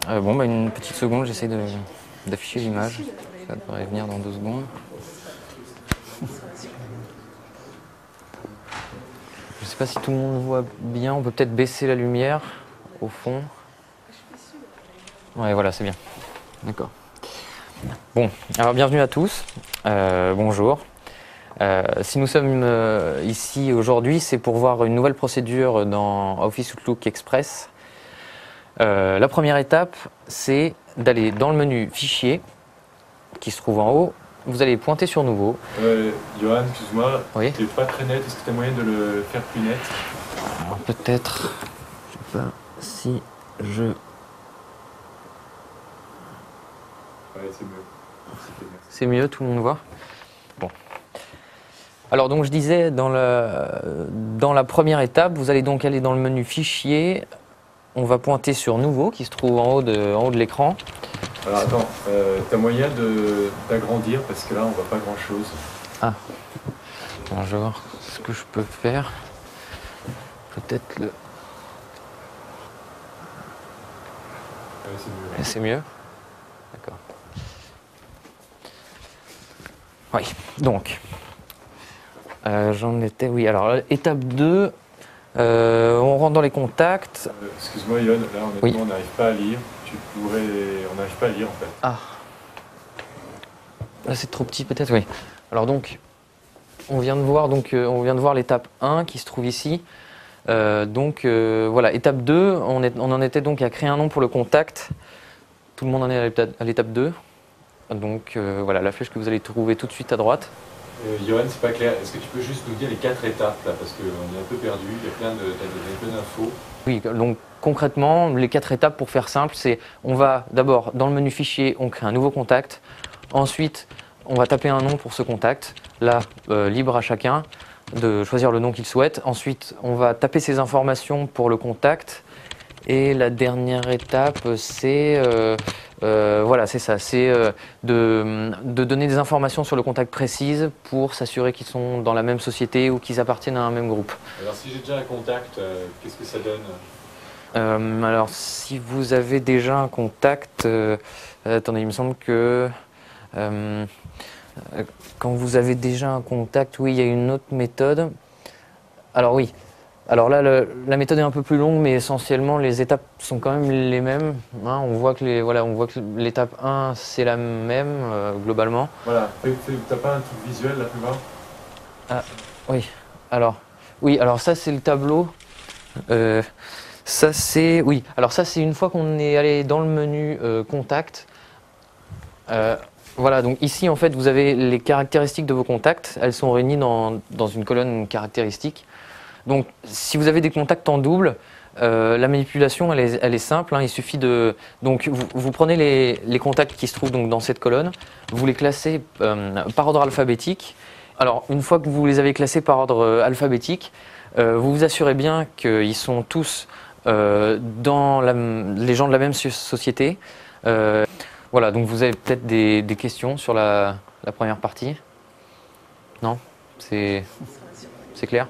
Bon, bah une petite seconde, j'essaie d'afficher l'image. Ça devrait venir dans 2 secondes. Je ne sais pas si tout le monde voit bien. On peut peut-être baisser la lumière au fond. Ouais, voilà, c'est bien. D'accord. Bon, alors bienvenue à tous. Bonjour. Si nous sommes ici aujourd'hui, c'est pour voir une nouvelle procédure dans Office Outlook Express. La première étape, c'est d'aller dans le menu Fichier, qui se trouve en haut. Vous allez pointer sur Nouveau. Johan, excuse-moi, Oui. c'est pas très net. Est-ce que tu as moyen de le faire plus net? Alors peut-être, je sais pas si je... Ouais, c'est mieux. C'est mieux, tout le monde voit. Bon. Alors donc je disais, dans la première étape, vous allez donc aller dans le menu Fichier. On va pointer sur Nouveau, qui se trouve en haut de l'écran. Alors attends, tu as moyen d'agrandir parce que là on voit pas grand-chose. Ah, alors, je vais voir ce que je peux faire. Peut-être le... Ouais, c'est mieux. C'est mieux? D'accord. Oui, donc, j'en étais... Oui, alors, étape 2, on rentre dans les contacts. Excuse-moi Johan, là honnêtement Oui. on n'arrive pas à lire. On n'arrive pas à lire en fait. Ah, là c'est trop petit peut-être, oui. Alors donc, on vient de voir l'étape 1 qui se trouve ici. Voilà, étape 2, on en était donc à créer un nom pour le contact. Tout le monde en est à l'étape 2. Donc voilà, la flèche que vous allez trouver tout de suite à droite. Johan, c'est pas clair. Est-ce que tu peux juste nous dire les 4 étapes là? Parce qu'on est un peu perdu, il y a plein d'infos. Oui, donc concrètement, les 4 étapes pour faire simple, c'est on va d'abord dans le menu fichier, on crée un nouveau contact. Ensuite, on va taper un nom pour ce contact. Là, libre à chacun de choisir le nom qu'il souhaite. Ensuite, on va taper ses informations pour le contact. Et la dernière étape, c'est voilà, c'est ça, c'est de donner des informations sur le contact précises pour s'assurer qu'ils sont dans la même société ou qu'ils appartiennent à un même groupe. Alors si j'ai déjà un contact, qu'est-ce que ça donne? Alors si vous avez déjà un contact, attendez, il me semble que quand vous avez déjà un contact, oui, il y a une autre méthode. Alors oui. Alors là, la méthode est un peu plus longue, mais essentiellement, les étapes sont quand même les mêmes. Hein, on voit que l'étape 1, c'est la même, globalement. Voilà, t'as pas un truc visuel là plus bas? Ah, oui. Alors ça, c'est le tableau. Oui. Alors ça, c'est une fois qu'on est allé dans le menu Contact. Voilà, donc ici, en fait, vous avez les caractéristiques de vos contacts. Elles sont réunies dans une colonne caractéristiques. Donc, si vous avez des contacts en double, la manipulation, elle est simple. Hein, il suffit de... Donc, vous prenez les contacts qui se trouvent donc dans cette colonne, vous les classez par ordre alphabétique. Alors, une fois que vous les avez classés par ordre alphabétique, vous vous assurez bien qu'ils sont tous les gens de la même société. Voilà, donc vous avez peut-être des questions sur la première partie? Non? C'est clair?